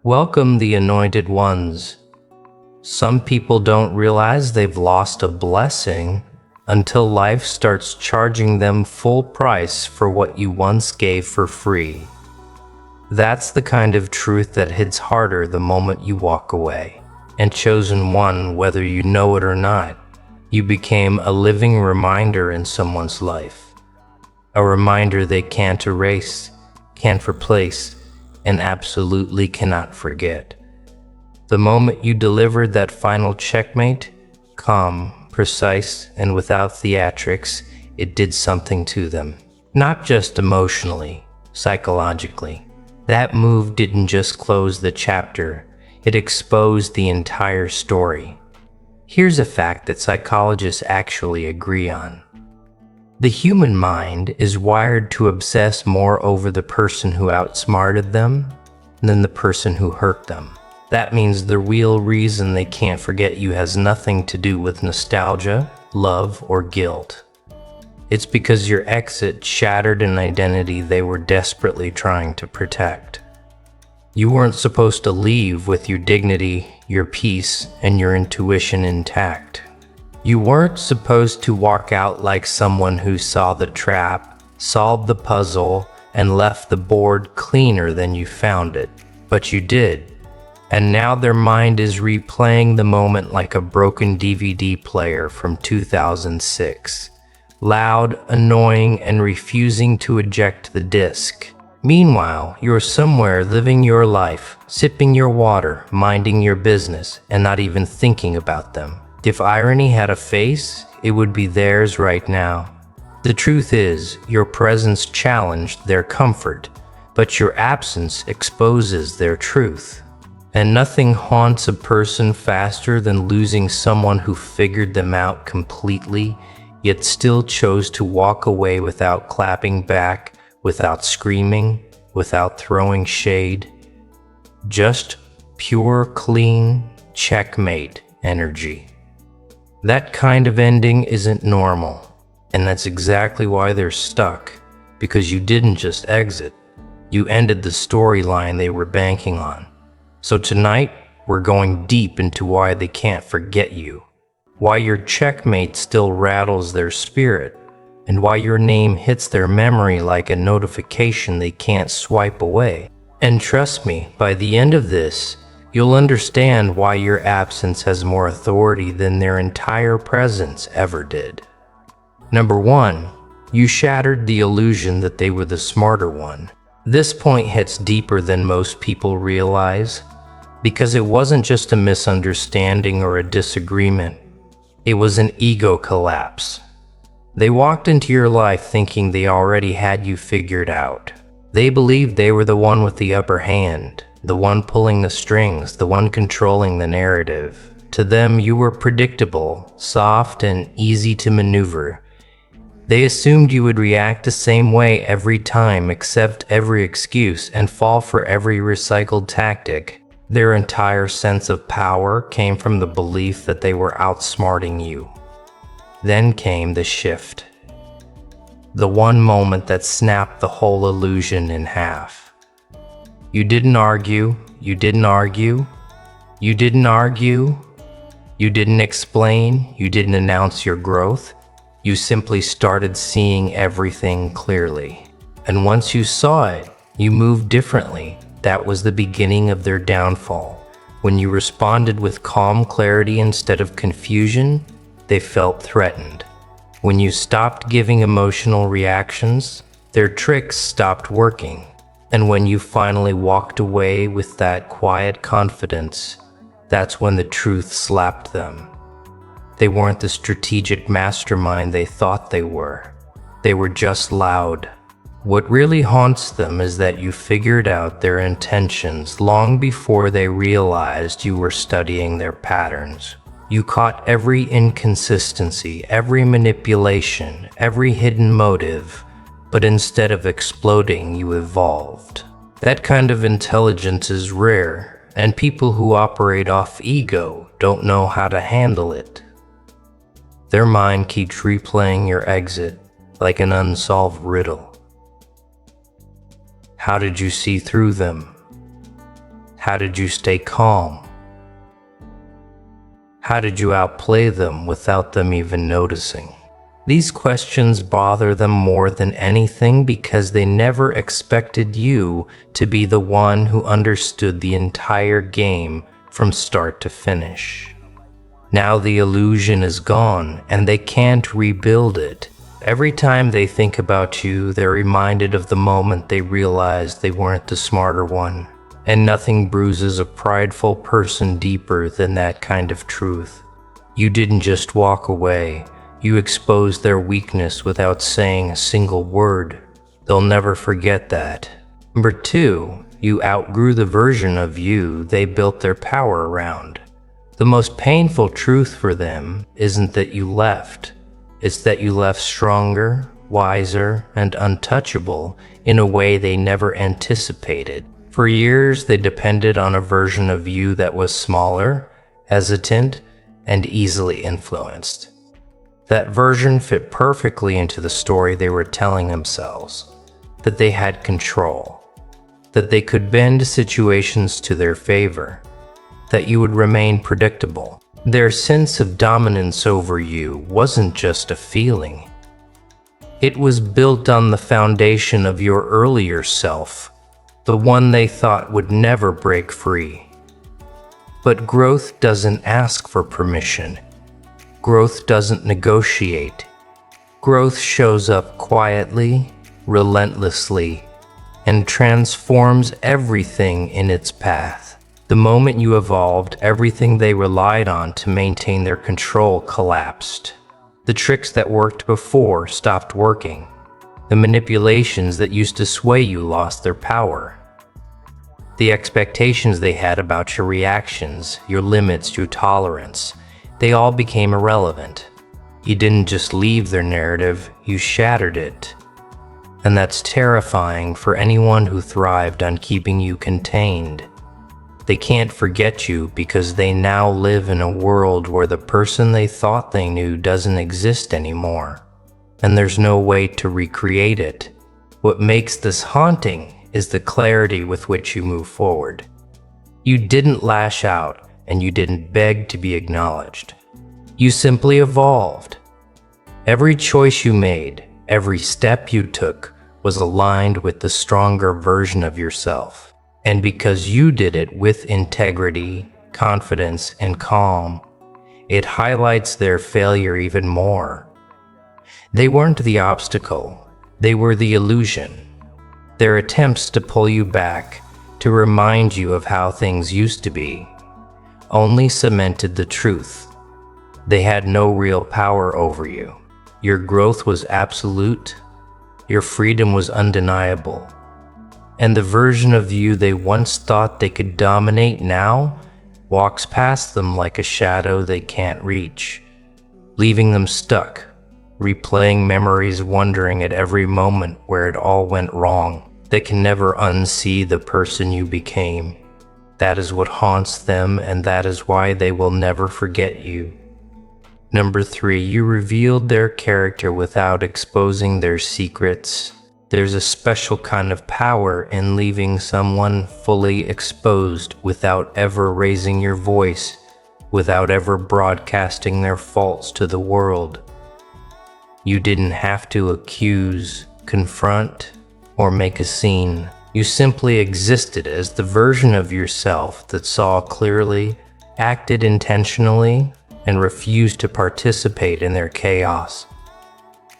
Welcome, the anointed ones. Some people don't realize they've lost a blessing until life starts charging them full price for what you once gave for free. That's the kind of truth that hits harder the moment you walk away. And chosen one, whether you know it or not, you became a living reminder in someone's life. A reminder they can't erase, can't replace, and absolutely cannot forget. The moment you delivered that final checkmate, calm, precise, and without theatrics, it did something to them. Not just emotionally, psychologically. That move didn't just close the chapter, it exposed the entire story. Here's a fact that psychologists actually agree on. The human mind is wired to obsess more over the person who outsmarted them than the person who hurt them. That means the real reason they can't forget you has nothing to do with nostalgia, love, or guilt. It's because your exit shattered an identity they were desperately trying to protect. You weren't supposed to leave with your dignity, your peace, and your intuition intact. You weren't supposed to walk out like someone who saw the trap, solved the puzzle, and left the board cleaner than you found it. But you did. And now their mind is replaying the moment like a broken DVD player from 2006. Loud, annoying, and refusing to eject the disc. Meanwhile, you're somewhere living your life, sipping your water, minding your business, and not even thinking about them. If irony had a face, it would be theirs right now. The truth is, your presence challenged their comfort, but your absence exposes their truth. And nothing haunts a person faster than losing someone who figured them out completely, yet still chose to walk away without clapping back, without screaming, without throwing shade. Just pure, clean, checkmate energy. That kind of ending isn't normal, and that's exactly why they're stuck, because you didn't just exit, you ended the storyline they were banking on. So tonight, we're going deep into why they can't forget you, why your checkmate still rattles their spirit, and why your name hits their memory like a notification they can't swipe away. And trust me, by the end of this, you'll understand why your absence has more authority than their entire presence ever did. Number 1, you shattered the illusion that they were the smarter one. This point hits deeper than most people realize, because it wasn't just a misunderstanding or a disagreement. It was an ego collapse. They walked into your life thinking they already had you figured out. They believed they were the one with the upper hand, the one pulling the strings, the one controlling the narrative. To them, you were predictable, soft, and easy to maneuver. They assumed you would react the same way every time, accept every excuse, and fall for every recycled tactic. Their entire sense of power came from the belief that they were outsmarting you. Then came the shift. The one moment that snapped the whole illusion in half. You didn't argue, you didn't argue, you didn't argue, you didn't explain, you didn't announce your growth. You simply started seeing everything clearly. And once you saw it, you moved differently. That was the beginning of their downfall. When you responded with calm clarity instead of confusion, they felt threatened. When you stopped giving emotional reactions, their tricks stopped working. And when you finally walked away with that quiet confidence, that's when the truth slapped them. They weren't the strategic mastermind they thought they were. They were just loud. What really haunts them is that you figured out their intentions long before they realized you were studying their patterns. You caught every inconsistency, every manipulation, every hidden motive, but instead of exploding, you evolved. That kind of intelligence is rare, and people who operate off ego don't know how to handle it. Their mind keeps replaying your exit like an unsolved riddle. How did you see through them? How did you stay calm? How did you outplay them without them even noticing? These questions bother them more than anything because they never expected you to be the one who understood the entire game from start to finish. Now the illusion is gone and they can't rebuild it. Every time they think about you, they're reminded of the moment they realized they weren't the smarter one. And nothing bruises a prideful person deeper than that kind of truth. You didn't just walk away. You exposed their weakness without saying a single word. They'll never forget that. Number 2, you outgrew the version of you they built their power around. The most painful truth for them isn't that you left. It's that you left stronger, wiser, and untouchable in a way they never anticipated. For years, they depended on a version of you that was smaller, hesitant, and easily influenced. That version fit perfectly into the story they were telling themselves, that they had control, that they could bend situations to their favor, that you would remain predictable. Their sense of dominance over you wasn't just a feeling. It was built on the foundation of your earlier self, the one they thought would never break free. But growth doesn't ask for permission. Growth doesn't negotiate. Growth shows up quietly, relentlessly, and transforms everything in its path. The moment you evolved, everything they relied on to maintain their control collapsed. The tricks that worked before stopped working. The manipulations that used to sway you lost their power. The expectations they had about your reactions, your limits, your tolerance, they all became irrelevant. You didn't just leave their narrative, you shattered it. And that's terrifying for anyone who thrived on keeping you contained. They can't forget you because they now live in a world where the person they thought they knew doesn't exist anymore. And there's no way to recreate it. What makes this haunting is the clarity with which you move forward. You didn't lash out, and you didn't beg to be acknowledged. You simply evolved. Every choice you made, every step you took, was aligned with the stronger version of yourself. And because you did it with integrity, confidence, and calm, it highlights their failure even more. They weren't the obstacle, they were the illusion. Their attempts to pull you back, to remind you of how things used to be, only cemented the truth. They had no real power over you. Your growth was absolute, your freedom was undeniable, and the version of you they once thought they could dominate now walks past them like a shadow they can't reach, leaving them stuck, replaying memories, wondering at every moment where it all went wrong. They can never unsee the person you became. That is what haunts them, and that is why they will never forget you. Number 3, you revealed their character without exposing their secrets. There's a special kind of power in leaving someone fully exposed without ever raising your voice, without ever broadcasting their faults to the world. You didn't have to accuse, confront, or make a scene. You simply existed as the version of yourself that saw clearly, acted intentionally, and refused to participate in their chaos.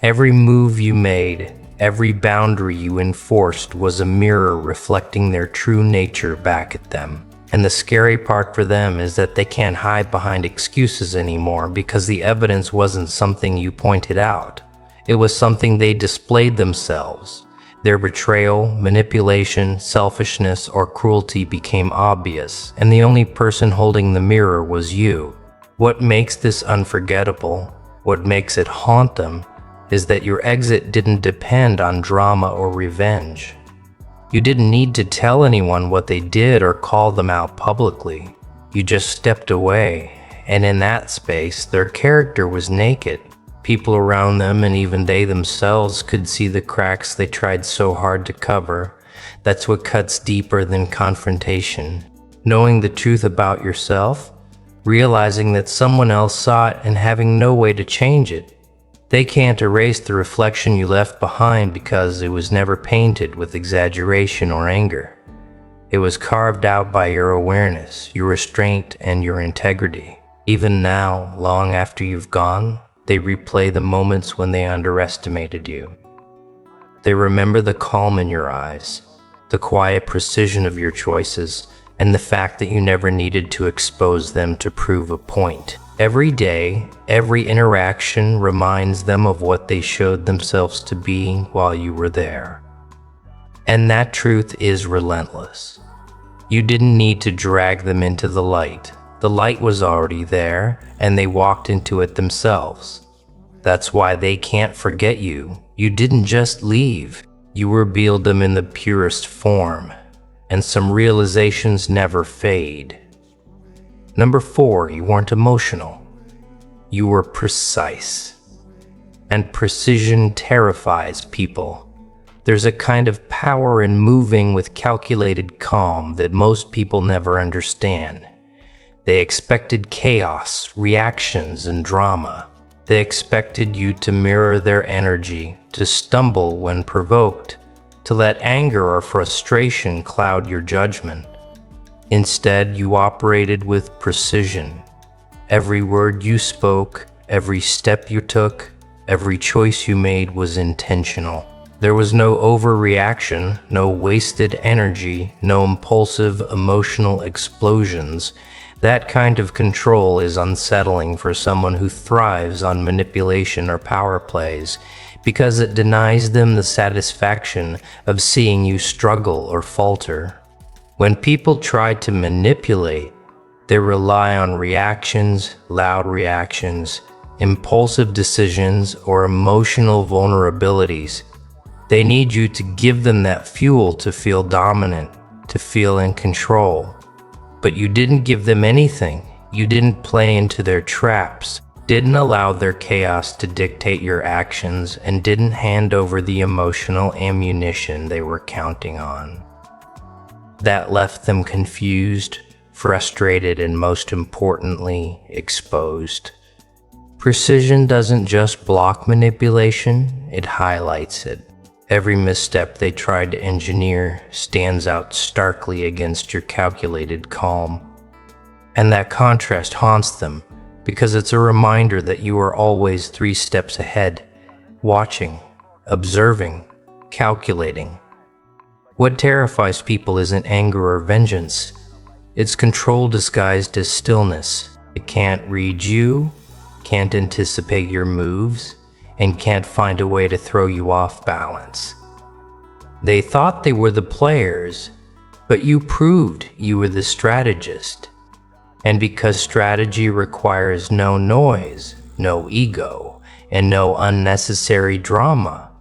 Every move you made, every boundary you enforced was a mirror reflecting their true nature back at them. And the scary part for them is that they can't hide behind excuses anymore because the evidence wasn't something you pointed out. It was something they displayed themselves. Their betrayal, manipulation, selfishness, or cruelty became obvious, and the only person holding the mirror was you. What makes this unforgettable, what makes it haunt them, is that your exit didn't depend on drama or revenge. You didn't need to tell anyone what they did or call them out publicly. You just stepped away, and in that space, their character was naked. People around them and even they themselves could see the cracks they tried so hard to cover, That's what cuts deeper than confrontation. Knowing the truth about yourself, realizing that someone else saw it and having no way to change it. They can't erase the reflection you left behind because it was never painted with exaggeration or anger. It was carved out by your awareness, your restraint, and your integrity. Even now, long after you've gone, they replay the moments when they underestimated you. They remember the calm in your eyes, the quiet precision of your choices, and the fact that you never needed to expose them to prove a point. Every day, every interaction reminds them of what they showed themselves to be while you were there. And that truth is relentless. You didn't need to drag them into the light. The light was already there, and they walked into it themselves. That's why they can't forget you. You didn't just leave. You revealed them in the purest form. And some realizations never fade. Number 4, you weren't emotional. You were precise. And precision terrifies people. There's a kind of power in moving with calculated calm that most people never understand. They expected chaos, reactions, and drama. They expected you to mirror their energy, to stumble when provoked, to let anger or frustration cloud your judgment. Instead, you operated with precision. Every word you spoke, every step you took, every choice you made was intentional. There was no overreaction, no wasted energy, no impulsive emotional explosions. That kind of control is unsettling for someone who thrives on manipulation or power plays, because it denies them the satisfaction of seeing you struggle or falter. When people try to manipulate, they rely on reactions, loud reactions, impulsive decisions, or emotional vulnerabilities. They need you to give them that fuel to feel dominant, to feel in control. But you didn't give them anything. You didn't play into their traps, didn't allow their chaos to dictate your actions, and didn't hand over the emotional ammunition they were counting on. That left them confused, frustrated, and most importantly, exposed. Precision doesn't just block manipulation, it highlights it. Every misstep they tried to engineer stands out starkly against your calculated calm. And that contrast haunts them, because it's a reminder that you are always 3 steps ahead, watching, observing, calculating. What terrifies people isn't anger or vengeance. It's control disguised as stillness. It can't read you, can't anticipate your moves, and can't find a way to throw you off balance. They thought they were the players, but you proved you were the strategist. And because strategy requires no noise, no ego, and no unnecessary drama,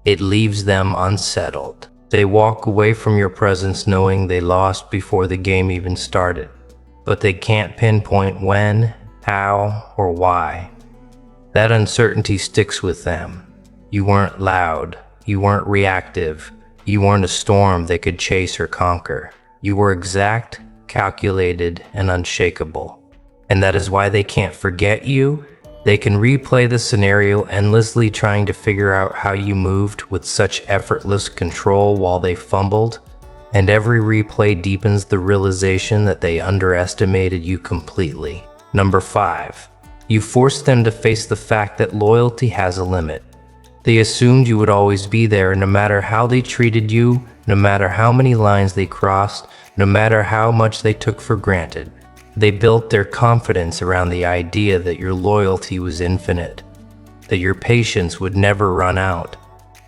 it leaves them unsettled. They walk away from your presence knowing they lost before the game even started, but they can't pinpoint when, how, or why. That uncertainty sticks with them. You weren't loud, you weren't reactive, you weren't a storm they could chase or conquer. You were exact, calculated, and unshakable. And that is why they can't forget you. They can replay the scenario endlessly, trying to figure out how you moved with such effortless control while they fumbled. And every replay deepens the realization that they underestimated you completely. Number 5. You forced them to face the fact that loyalty has a limit. They assumed you would always be there no matter how they treated you, no matter how many lines they crossed, no matter how much they took for granted. They built their confidence around the idea that your loyalty was infinite, that your patience would never run out,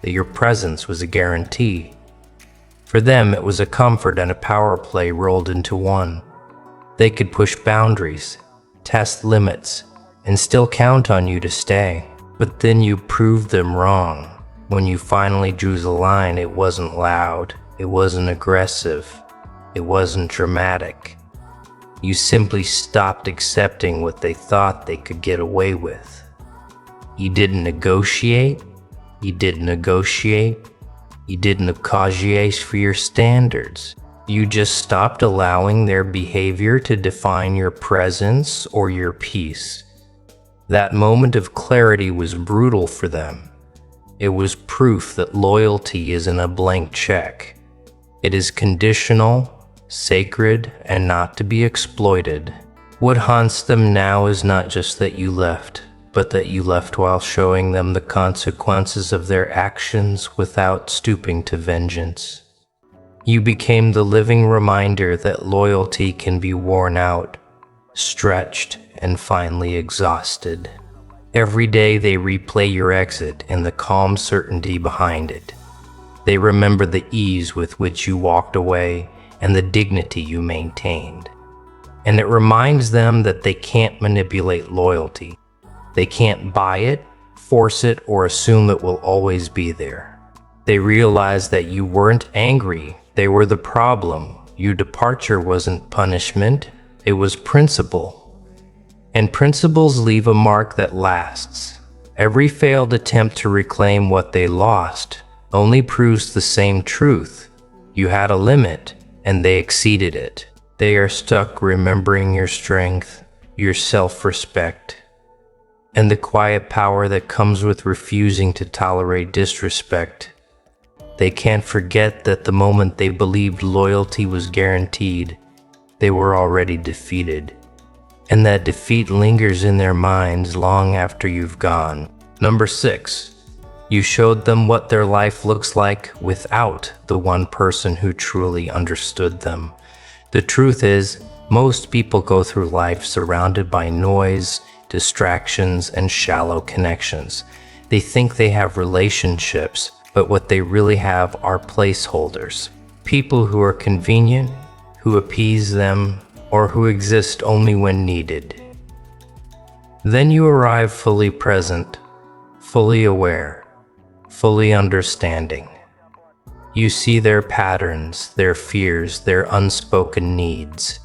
that your presence was a guarantee. For them, it was a comfort and a power play rolled into one. They could push boundaries, test limits, and still count on you to stay. But then you proved them wrong. When you finally drew the line, it wasn't loud, it wasn't aggressive, it wasn't dramatic. You simply stopped accepting what they thought they could get away with. You didn't negotiate, You didn't apologize for your standards. You just stopped allowing their behavior to define your presence or your peace. That moment of clarity was brutal for them. It was proof that loyalty isn't a blank check. It is conditional, sacred, and not to be exploited. What haunts them now is not just that you left, but that you left while showing them the consequences of their actions without stooping to vengeance. You became the living reminder that loyalty can be worn out, stretched, and finally exhausted. Every day they replay your exit and the calm certainty behind it. They remember the ease with which you walked away and the dignity you maintained. And it reminds them that they can't manipulate loyalty. They can't buy it, force it, or assume it will always be there. They realize that you weren't angry, they were the problem. Your departure wasn't punishment, it was principle. And principles leave a mark that lasts. Every failed attempt to reclaim what they lost only proves the same truth. You had a limit, and they exceeded it. They are stuck remembering your strength, your self-respect, and the quiet power that comes with refusing to tolerate disrespect. They can't forget that the moment they believed loyalty was guaranteed, they were already defeated. And that defeat lingers in their minds long after you've gone. Number 6, you showed them what their life looks like without the one person who truly understood them. The truth is, most people go through life surrounded by noise, distractions, and shallow connections. They think they have relationships, but what they really have are placeholders. People who are convenient, who appease them, or who exist only when needed. Then you arrive fully present, fully aware, fully understanding. You see their patterns, their fears, their unspoken needs.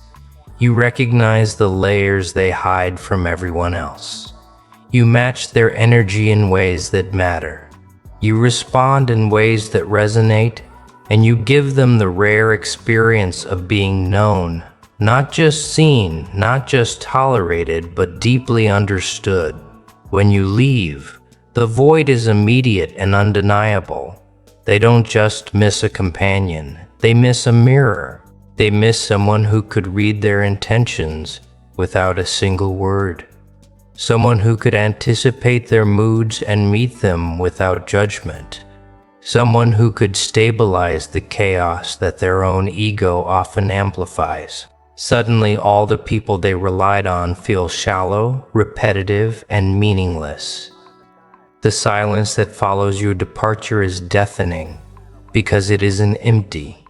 You recognize the layers they hide from everyone else. You match their energy in ways that matter. You respond in ways that resonate, and you give them the rare experience of being known. Not just seen, not just tolerated, but deeply understood. When you leave, the void is immediate and undeniable. They don't just miss a companion, they miss a mirror. They miss someone who could read their intentions without a single word. Someone who could anticipate their moods and meet them without judgment. Someone who could stabilize the chaos that their own ego often amplifies. Suddenly, all the people they relied on feel shallow, repetitive, and meaningless. The silence that follows your departure is deafening because it isn't empty.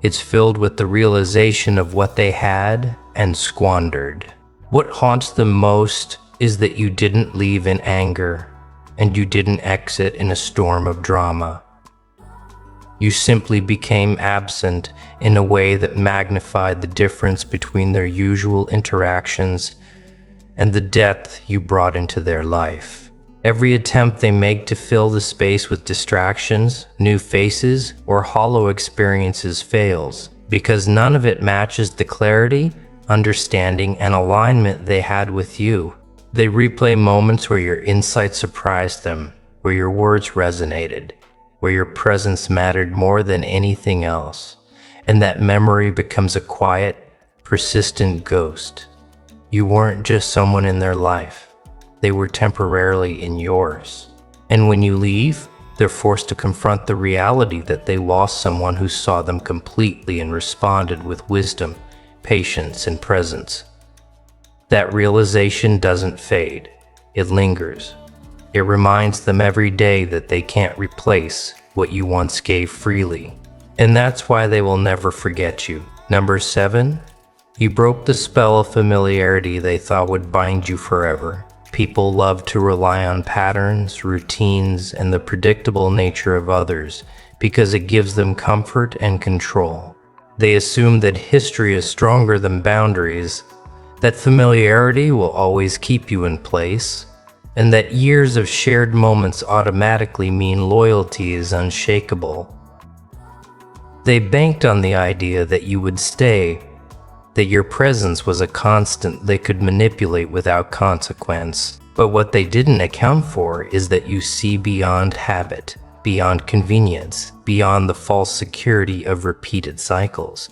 It's filled with the realization of what they had and squandered. What haunts them most is that you didn't leave in anger and you didn't exit in a storm of drama. You simply became absent in a way that magnified the difference between their usual interactions and the depth you brought into their life. Every attempt they make to fill the space with distractions, new faces, or hollow experiences fails, because none of it matches the clarity, understanding, and alignment they had with you. They replay moments where your insight surprised them, where your words resonated, where your presence mattered more than anything else, and that memory becomes a quiet, persistent ghost. You weren't just someone in their life, they were temporarily in yours. And when you leave, they're forced to confront the reality that they lost someone who saw them completely and responded with wisdom, patience, and presence. That realization doesn't fade, it lingers. It reminds them every day that they can't replace what you once gave freely. And that's why they will never forget you. Number 7, you broke the spell of familiarity they thought would bind you forever. People love to rely on patterns, routines, and the predictable nature of others because it gives them comfort and control. They assume that history is stronger than boundaries, that familiarity will always keep you in place, and that years of shared moments automatically mean loyalty is unshakable. They banked on the idea that you would stay, that your presence was a constant they could manipulate without consequence. But what they didn't account for is that you see beyond habit, beyond convenience, beyond the false security of repeated cycles.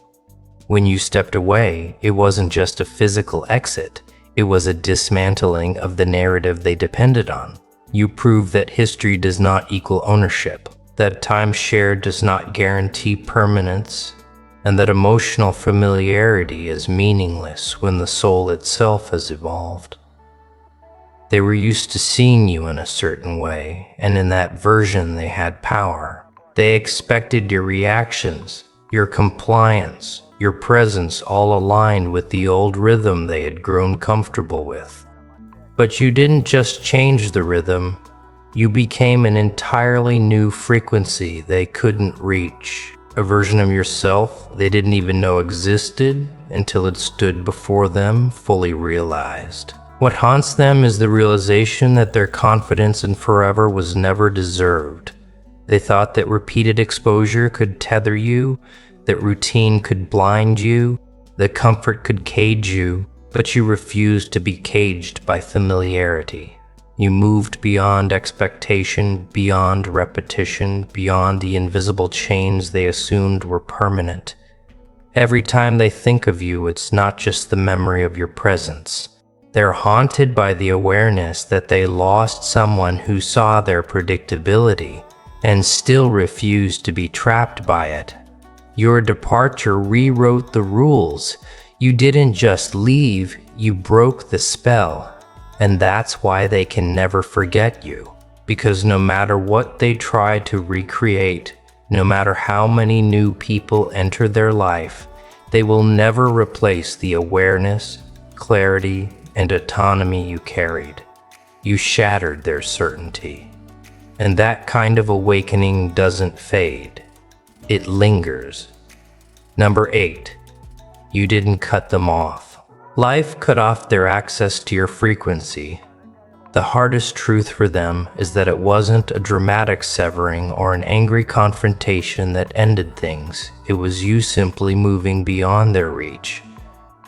When you stepped away, it wasn't just a physical exit, it was a dismantling of the narrative they depended on. You proved that history does not equal ownership, that time shared does not guarantee permanence, and that emotional familiarity is meaningless when the soul itself has evolved. They were used to seeing you in a certain way, and in that version they had power. They expected your reactions, your compliance, your presence all aligned with the old rhythm they had grown comfortable with. But you didn't just change the rhythm, you became an entirely new frequency they couldn't reach. A version of yourself they didn't even know existed until it stood before them fully realized. What haunts them is the realization that their confidence in forever was never deserved. They thought that repeated exposure could tether you, that routine could blind you, that comfort could cage you, but you refused to be caged by familiarity. You moved beyond expectation, beyond repetition, beyond the invisible chains they assumed were permanent. Every time they think of you, it's not just the memory of your presence. They're haunted by the awareness that they lost someone who saw their predictability and still refused to be trapped by it. Your departure rewrote the rules. You didn't just leave, you broke the spell. And that's why they can never forget you. Because no matter what they try to recreate, no matter how many new people enter their life, they will never replace the awareness, clarity, and autonomy you carried. You shattered their certainty. And that kind of awakening doesn't fade. It lingers. Number 8. You didn't cut them off. Life cut off their access to your frequency. The hardest truth for them is that it wasn't a dramatic severing or an angry confrontation that ended things. It was you simply moving beyond their reach.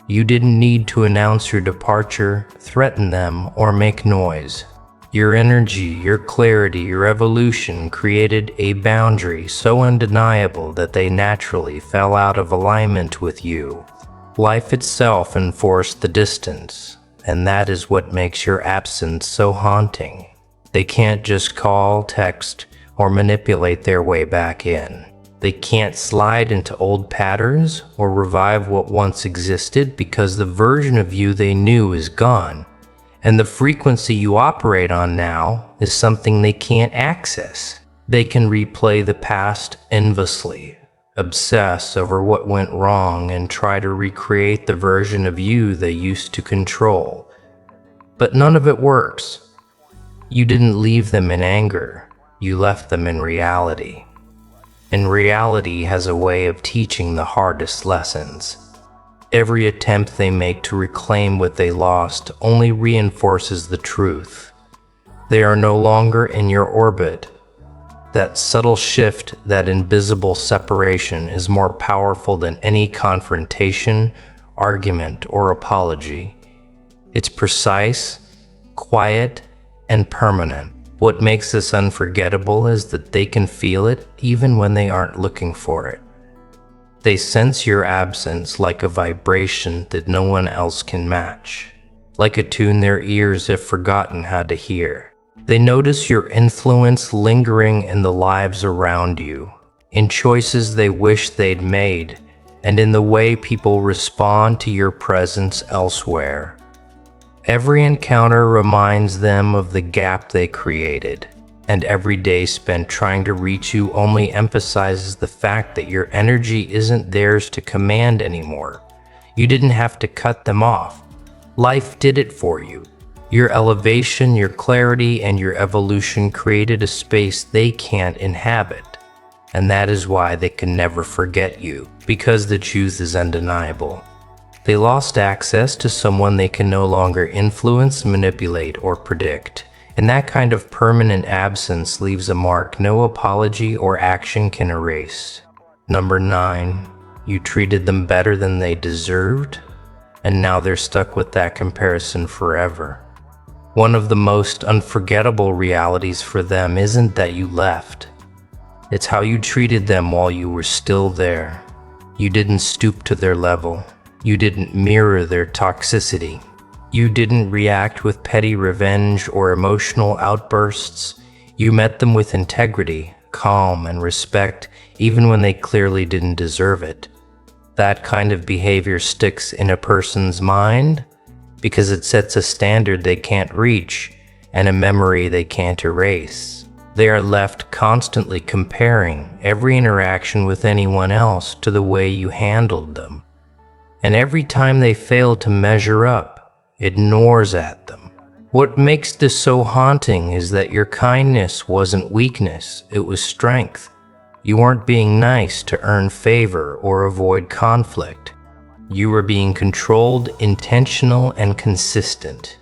You didn't need to announce your departure, threaten them, or make noise. Your energy, your clarity, your evolution created a boundary so undeniable that they naturally fell out of alignment with you. Life itself enforced the distance, and that is what makes your absence so haunting. They can't just call, text, or manipulate their way back in. They can't slide into old patterns or revive what once existed because the version of you they knew is gone. And the frequency you operate on now is something they can't access. They can replay the past endlessly, obsess over what went wrong, and try to recreate the version of you they used to control. But none of it works. You didn't leave them in anger, you left them in reality. And reality has a way of teaching the hardest lessons. Every attempt they make to reclaim what they lost only reinforces the truth. They are no longer in your orbit. That subtle shift, that invisible separation is more powerful than any confrontation, argument, or apology. It's precise, quiet, and permanent. What makes this unforgettable is that they can feel it even when they aren't looking for it. They sense your absence like a vibration that no one else can match, like a tune their ears have forgotten how to hear. They notice your influence lingering in the lives around you, in choices they wish they'd made, and in the way people respond to your presence elsewhere. Every encounter reminds them of the gap they created, and every day spent trying to reach you only emphasizes the fact that your energy isn't theirs to command anymore. You didn't have to cut them off. Life did it for you. Your elevation, your clarity, and your evolution created a space they can't inhabit. And that is why they can never forget you, because the truth is undeniable. They lost access to someone they can no longer influence, manipulate, or predict. And that kind of permanent absence leaves a mark no apology or action can erase. Number 9, you treated them better than they deserved, and now they're stuck with that comparison forever. One of the most unforgettable realities for them isn't that you left. It's how you treated them while you were still there. You didn't stoop to their level. You didn't mirror their toxicity. You didn't react with petty revenge or emotional outbursts. You met them with integrity, calm, and respect, even when they clearly didn't deserve it. That kind of behavior sticks in a person's mind because it sets a standard they can't reach and a memory they can't erase. They are left constantly comparing every interaction with anyone else to the way you handled them. And every time they fail to measure up, it gnaws at them. What makes this so haunting is that your kindness wasn't weakness, it was strength. You weren't being nice to earn favor or avoid conflict. You were being controlled, intentional, and consistent.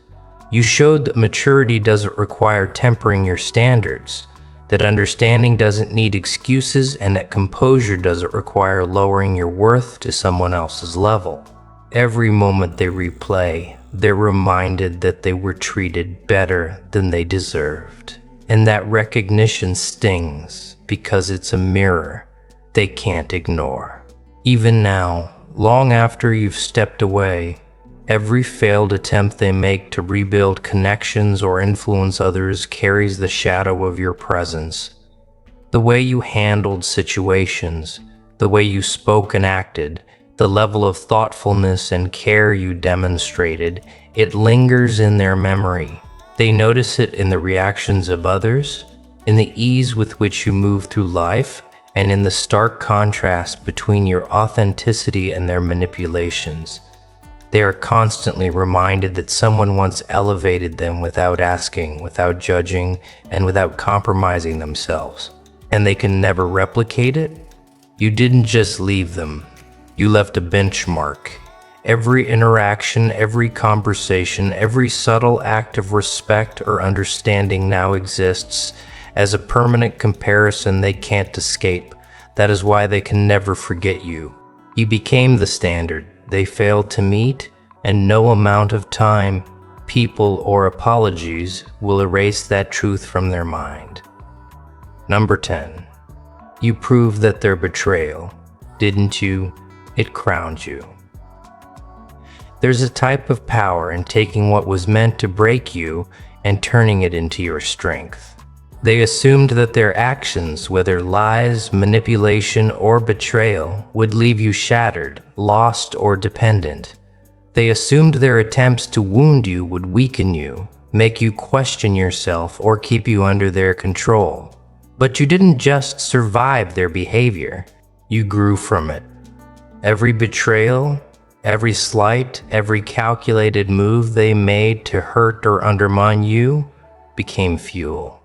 You showed that maturity doesn't require tempering your standards, that understanding doesn't need excuses, and that composure doesn't require lowering your worth to someone else's level. Every moment they replay, they're reminded that they were treated better than they deserved. And that recognition stings because it's a mirror they can't ignore. Even now, long after you've stepped away, every failed attempt they make to rebuild connections or influence others carries the shadow of your presence. The way you handled situations, the way you spoke and acted, the level of thoughtfulness and care you demonstrated, it lingers in their memory. They notice it in the reactions of others, in the ease with which you move through life, and in the stark contrast between your authenticity and their manipulations. They are constantly reminded that someone once elevated them without asking, without judging, and without compromising themselves. And they can never replicate it? You didn't just leave them. You left a benchmark. Every interaction, every conversation, every subtle act of respect or understanding now exists as a permanent comparison they can't escape. That is why they can never forget you. You became the standard they failed to meet, and no amount of time, people, or apologies will erase that truth from their mind. Number 10. You proved that their betrayal, didn't you? It crowned you. There's a type of power in taking what was meant to break you and turning it into your strength. They assumed that their actions, whether lies, manipulation, or betrayal, would leave you shattered, lost, or dependent. They assumed their attempts to wound you would weaken you, make you question yourself, or keep you under their control. But you didn't just survive their behavior, you grew from it. Every betrayal, every slight, every calculated move they made to hurt or undermine you became fuel.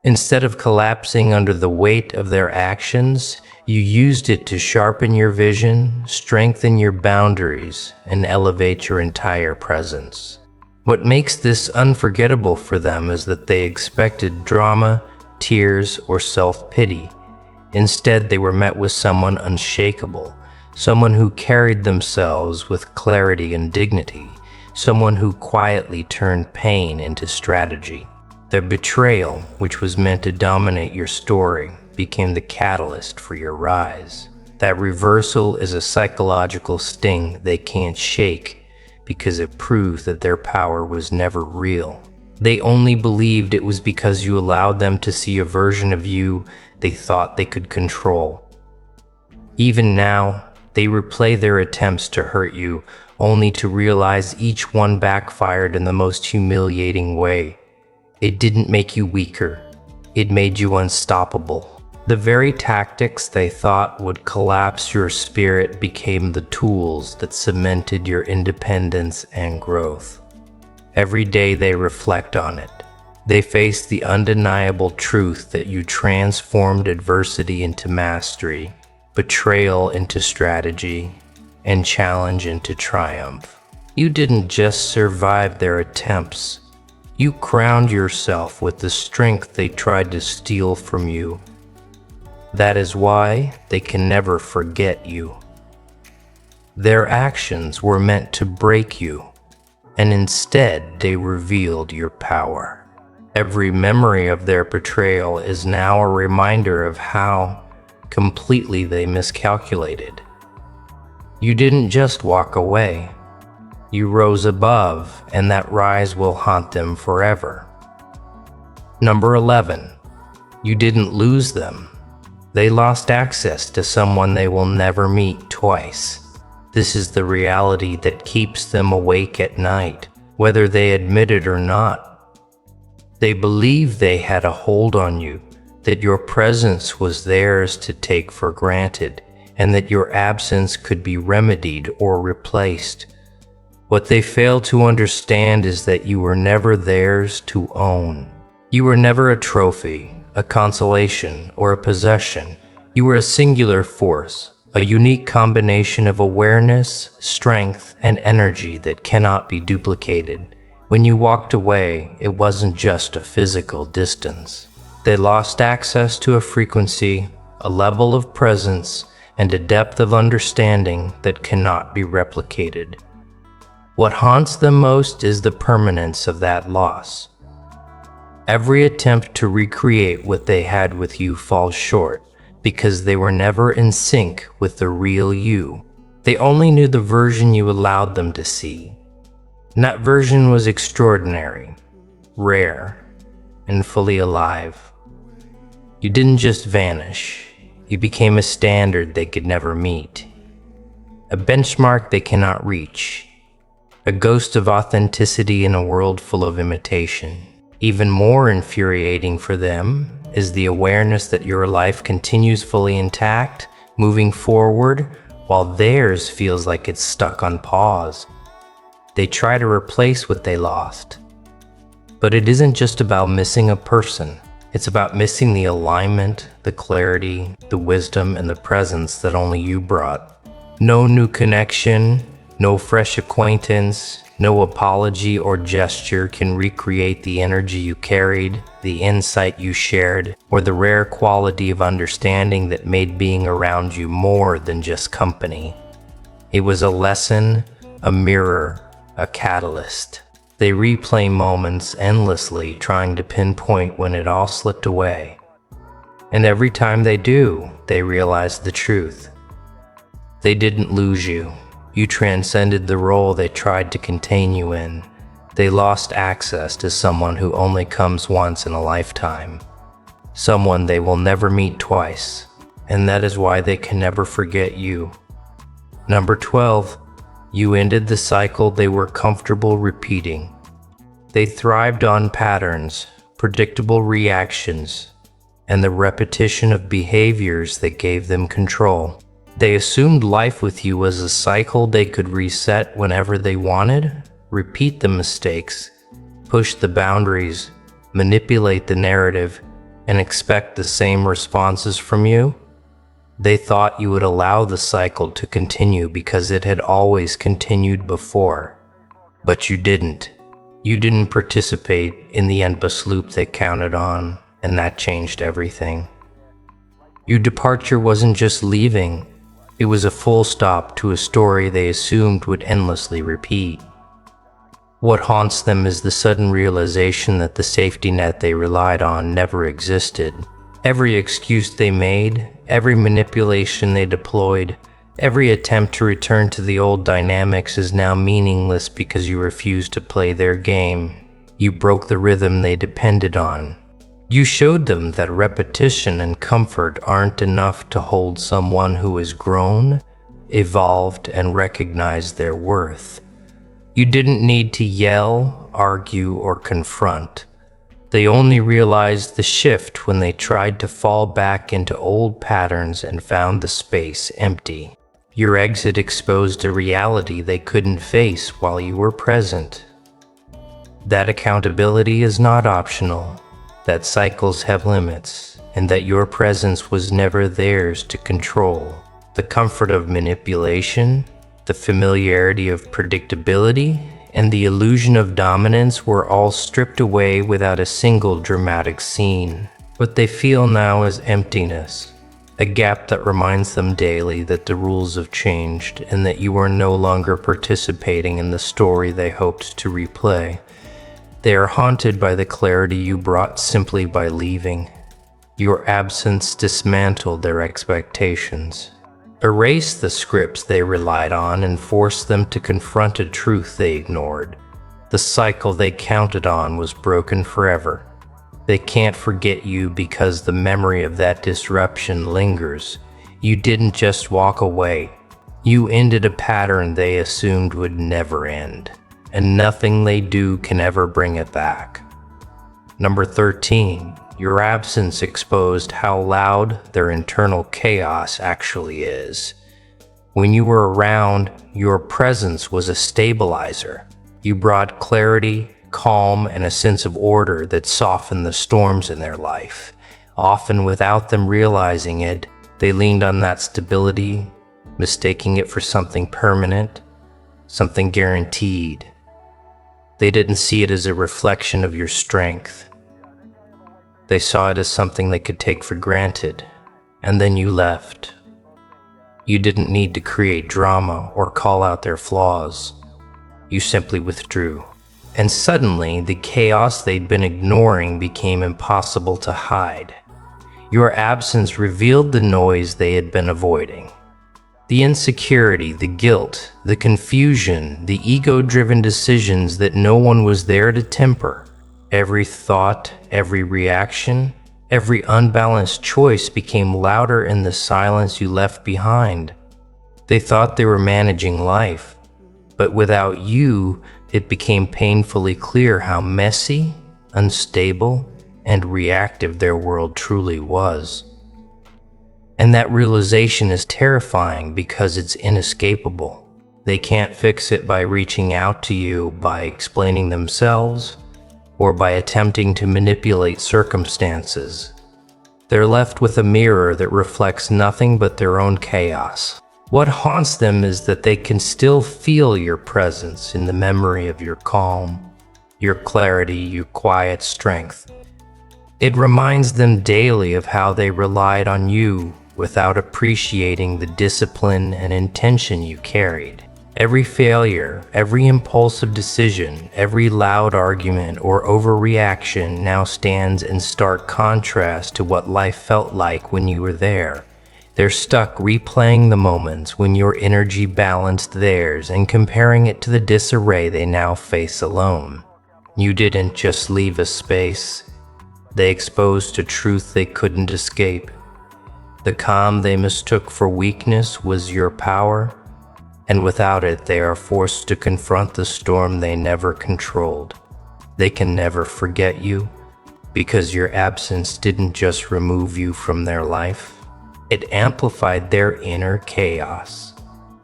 Instead of collapsing under the weight of their actions, you used it to sharpen your vision, strengthen your boundaries, and elevate your entire presence. What makes this unforgettable for them is that they expected drama, tears, or self-pity. Instead, they were met with someone unshakable, someone who carried themselves with clarity and dignity, someone who quietly turned pain into strategy. Their betrayal, which was meant to dominate your story, became the catalyst for your rise. That reversal is a psychological sting they can't shake because it proves that their power was never real. They only believed it was because you allowed them to see a version of you they thought they could control. Even now, they replay their attempts to hurt you, only to realize each one backfired in the most humiliating way. It didn't make you weaker. It made you unstoppable. The very tactics they thought would collapse your spirit became the tools that cemented your independence and growth. Every day they reflect on it. They face the undeniable truth that you transformed adversity into mastery, betrayal into strategy, and challenge into triumph. You didn't just survive their attempts, You crowned yourself with the strength they tried to steal from you. That is why they can never forget you. Their actions were meant to break you, and instead they revealed your power. Every memory of their betrayal is now a reminder of how completely they miscalculated. You didn't just walk away. You rose above, and that rise will haunt them forever. Number 11. You didn't lose them. They lost access to someone they will never meet twice. This is the reality that keeps them awake at night, whether they admit it or not. They believed they had a hold on you, that your presence was theirs to take for granted, and that your absence could be remedied or replaced. What they fail to understand is that you were never theirs to own. You were never a trophy, a consolation, or a possession. You were a singular force, a unique combination of awareness, strength, and energy that cannot be duplicated. When you walked away, it wasn't just a physical distance. They lost access to a frequency, a level of presence, and a depth of understanding that cannot be replicated. What haunts them most is the permanence of that loss. Every attempt to recreate what they had with you falls short because they were never in sync with the real you. They only knew the version you allowed them to see. And that version was extraordinary, rare, and fully alive. You didn't just vanish. You became a standard they could never meet, a benchmark they cannot reach, a ghost of authenticity in a world full of imitation. Even more infuriating for them is the awareness that your life continues fully intact, moving forward, while theirs feels like it's stuck on pause. They try to replace what they lost. But it isn't just about missing a person. It's about missing the alignment, the clarity, the wisdom, and the presence that only you brought. No new connection, no fresh acquaintance, no apology or gesture can recreate the energy you carried, the insight you shared, or the rare quality of understanding that made being around you more than just company. It was a lesson, a mirror, a catalyst. They replay moments endlessly, trying to pinpoint when it all slipped away. And every time they do, they realize the truth. They didn't lose you. You transcended the role they tried to contain you in. They lost access to someone who only comes once in a lifetime. Someone they will never meet twice. And that is why they can never forget you. Number 12. You ended the cycle they were comfortable repeating. They thrived on patterns, predictable reactions, and the repetition of behaviors that gave them control. They assumed life with you was a cycle they could reset whenever they wanted, repeat the mistakes, push the boundaries, manipulate the narrative, and expect the same responses from you. They thought you would allow the cycle to continue because it had always continued before. But you didn't. You didn't participate in the endless loop they counted on, and that changed everything. Your departure wasn't just leaving. It was a full stop to a story they assumed would endlessly repeat. What haunts them is the sudden realization that the safety net they relied on never existed. Every excuse they made, every manipulation they deployed, every attempt to return to the old dynamics is now meaningless because you refused to play their game. You broke the rhythm they depended on. You showed them that repetition and comfort aren't enough to hold someone who has grown, evolved, and recognized their worth. You didn't need to yell, argue, or confront. They only realized the shift when they tried to fall back into old patterns and found the space empty. Your exit exposed a reality they couldn't face while you were present. That accountability is not optional, that cycles have limits, and that your presence was never theirs to control. The comfort of manipulation, the familiarity of predictability, and the illusion of dominance were all stripped away without a single dramatic scene. What they feel now is emptiness, a gap that reminds them daily that the rules have changed and that you are no longer participating in the story they hoped to replay. They are haunted by the clarity you brought simply by leaving. Your absence dismantled their expectations, erased the scripts they relied on, and forced them to confront a truth they ignored. The cycle they counted on was broken forever. They can't forget you because the memory of that disruption lingers. You didn't just walk away. You ended a pattern they assumed would never end, and nothing they do can ever bring it back. Number 13. Your absence exposed how loud their internal chaos actually is. When you were around, your presence was a stabilizer. You brought clarity, calm, and a sense of order that softened the storms in their life. Often without them realizing it, they leaned on that stability, mistaking it for something permanent, something guaranteed. They didn't see it as a reflection of your strength. They saw it as something they could take for granted, and then you left. You didn't need to create drama or call out their flaws. You simply withdrew. And suddenly, the chaos they'd been ignoring became impossible to hide. Your absence revealed the noise they had been avoiding. The insecurity, the guilt, the confusion, the ego-driven decisions that no one was there to temper. Every thought, every reaction, every unbalanced choice became louder in the silence you left behind. They thought they were managing life, but without you, it became painfully clear how messy, unstable, and reactive their world truly was. And that realization is terrifying because it's inescapable. They can't fix it by reaching out to you, by explaining themselves, or by attempting to manipulate circumstances. They're left with a mirror that reflects nothing but their own chaos. What haunts them is that they can still feel your presence in the memory of your calm, your clarity, your quiet strength. It reminds them daily of how they relied on you without appreciating the discipline and intention you carried. Every failure, every impulsive decision, every loud argument or overreaction now stands in stark contrast to what life felt like when you were there. They're stuck replaying the moments when your energy balanced theirs and comparing it to the disarray they now face alone. You didn't just leave a space. They exposed a truth they couldn't escape. The calm they mistook for weakness was your power, and without it, they are forced to confront the storm they never controlled. They can never forget you, because your absence didn't just remove you from their life. It amplified their inner chaos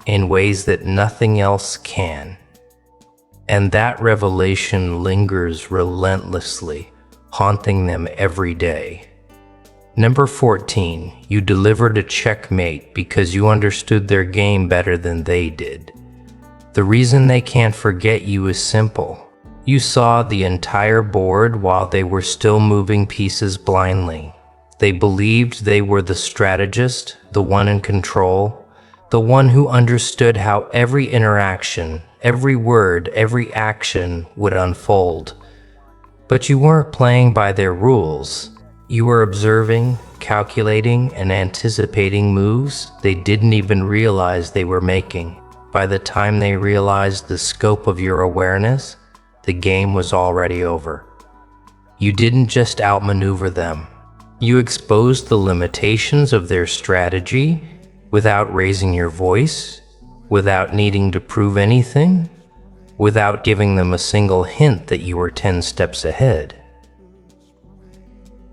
in ways that nothing else can. And that revelation lingers relentlessly, haunting them every day. Number 14, you delivered a checkmate because you understood their game better than they did. The reason they can't forget you is simple. You saw the entire board while they were still moving pieces blindly. They believed they were the strategist, the one in control, the one who understood how every interaction, every word, every action would unfold. But you weren't playing by their rules. You were observing, calculating, and anticipating moves they didn't even realize they were making. By the time they realized the scope of your awareness, the game was already over. You didn't just outmaneuver them. You exposed the limitations of their strategy without raising your voice, without needing to prove anything, without giving them a single hint that you were 10 steps ahead.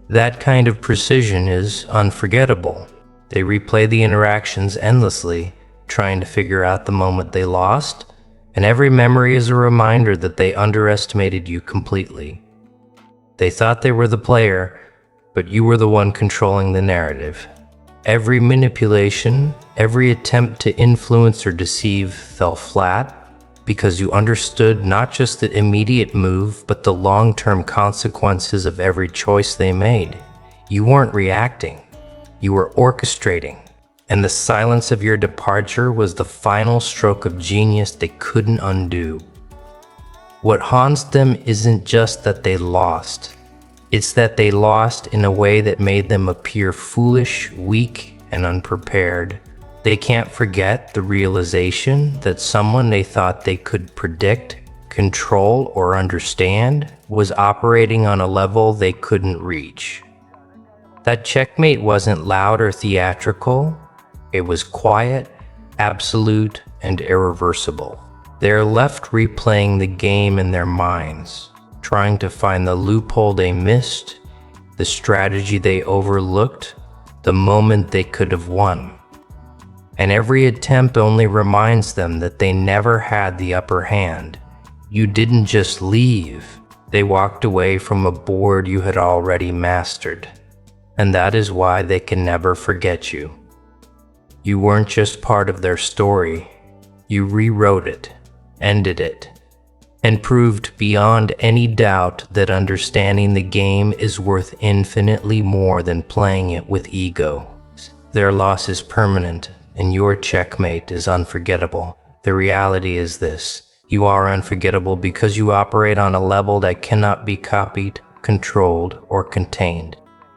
That kind of precision is unforgettable. They replay the interactions endlessly, trying to figure out the moment they lost, and every memory is a reminder that they underestimated you completely. They thought they were the player, but you were the one controlling the narrative. Every manipulation, every attempt to influence or deceive fell flat, because you understood not just the immediate move, but the long-term consequences of every choice they made. You weren't reacting, you were orchestrating, and the silence of your departure was the final stroke of genius they couldn't undo. What haunts them isn't just that they lost, it's that they lost in a way that made them appear foolish, weak, and unprepared. They can't forget the realization that someone they thought they could predict, control, or understand was operating on a level they couldn't reach. That checkmate wasn't loud or theatrical, it was quiet, absolute, and irreversible. They're left replaying the game in their minds, trying to find the loophole they missed, the strategy they overlooked, the moment they could have won. And every attempt only reminds them that they never had the upper hand. You didn't just leave, they walked away from a board you had already mastered. And that is why they can never forget you. You weren't just part of their story, you rewrote it, ended it, and proved beyond any doubt that understanding the game is worth infinitely more than playing it with ego. Their loss is permanent, and your checkmate is unforgettable. The reality is this: you are unforgettable because you operate on a level that cannot be copied, controlled, or contained.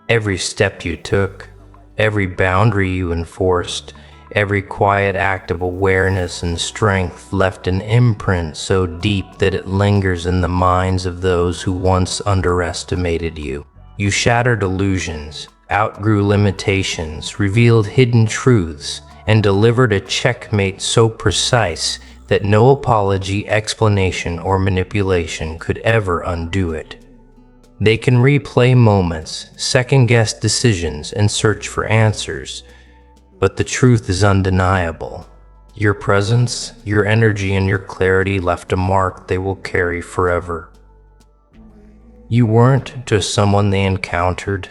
Every step you took, every boundary you enforced, every quiet act of awareness and strength left an imprint so deep that it lingers in the minds of those who once underestimated you. You shattered illusions, outgrew limitations, revealed hidden truths, and delivered a checkmate so precise that no apology, explanation, or manipulation could ever undo it. They can replay moments, second-guess decisions, and search for answers, but the truth is undeniable. Your presence, your energy, and your clarity left a mark they will carry forever. You weren't just someone they encountered.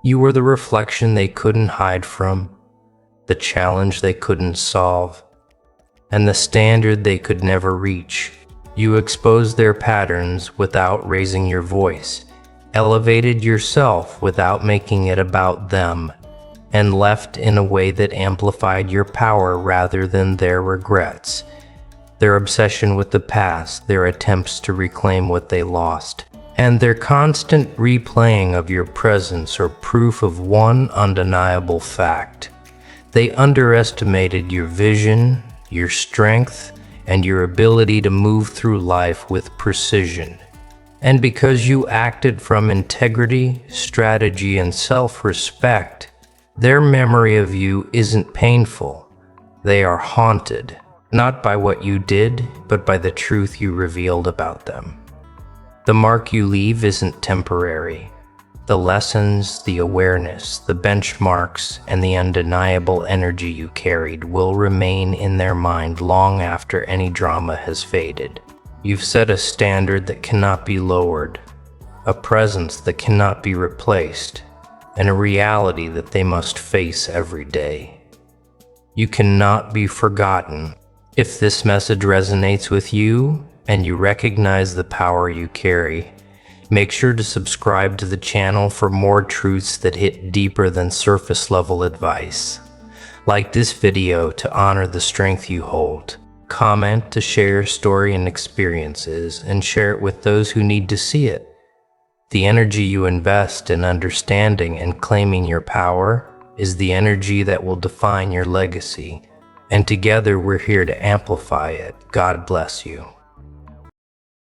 You were the reflection they couldn't hide from, the challenge they couldn't solve, and the standard they could never reach. You exposed their patterns without raising your voice, elevated yourself without making it about them, and left in a way that amplified your power rather than their regrets, their obsession with the past, their attempts to reclaim what they lost, and their constant replaying of your presence are proof of one undeniable fact. They underestimated your vision, your strength, and your ability to move through life with precision. And because you acted from integrity, strategy, and self-respect, their memory of you isn't painful. They are haunted, not by what you did, but by the truth you revealed about them. The mark you leave isn't temporary. The lessons, the awareness, the benchmarks, and the undeniable energy you carried will remain in their mind long after any drama has faded. You've set a standard that cannot be lowered, a presence that cannot be replaced, and a reality that they must face every day. You cannot be forgotten. If this message resonates with you and you recognize the power you carry, make sure to subscribe to the channel for more truths that hit deeper than surface-level advice. Like this video to honor the strength you hold. Comment to share your story and experiences, and share it with those who need to see it. The energy you invest in understanding and claiming your power is the energy that will define your legacy, and together we're here to amplify it. God bless you.